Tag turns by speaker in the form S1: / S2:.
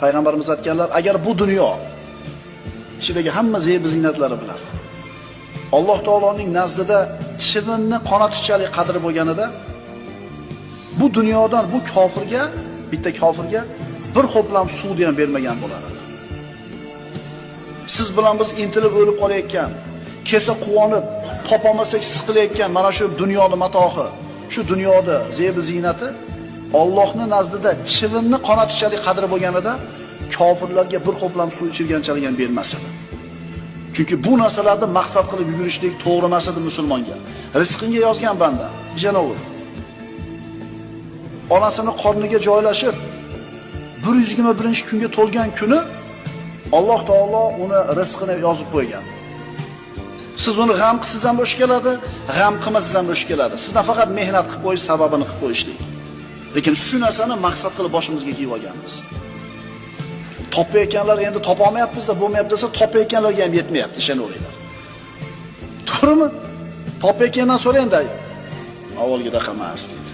S1: Payg'ambarimiz aytganlar, agar bu dunyo ichidagi hamma zeb-ziynatlari bilan Alloh taoloning nazdida chivinni qonatichalik qadri bo'lganida, bu dunyodan bu kofirga, bitta kofirga bir ho'plam suv ham bermagan bo'lar edi. Siz bilan biz intilib o'lib qolayotgan, kesa quvonib, topolmasak siqilayotgan mana shu dunyoning matohi, shu dunyoda zeb-ziynati Allohning nazdida chivinni qonatichalik qadri bo'lganida kofirlarga bir ho'plam suv ichirganchalik ham bermas edi. Chunki bu narsalarni maqsad qilib yugurishlik to'g'ri emas edi musulmonga. Rizqingga yozgan banda, janob. Onasini qorniga joylashib 121-kunga to'lgan kuni Alloh taolo uni rizqini yozib qo'ygan. Siz uni g'am qilsangiz ham o'sh keladi, g'am qilmasangiz ham o'sh keladi. Siz nafaqat mehnat qilib qo'yish sababini qilib qo'yishlik. Lekin shu narsani maqsad qilib boshimizga kiyib olganmiz. Topayotganlar endi topolmayapmiz-da, bo'lmayapti desa, topayotganlarga ham yetmayapti, ishonaveringlar. To'g'rimi? Topayotgandan so'rang-da, avvalgidek emas deydi.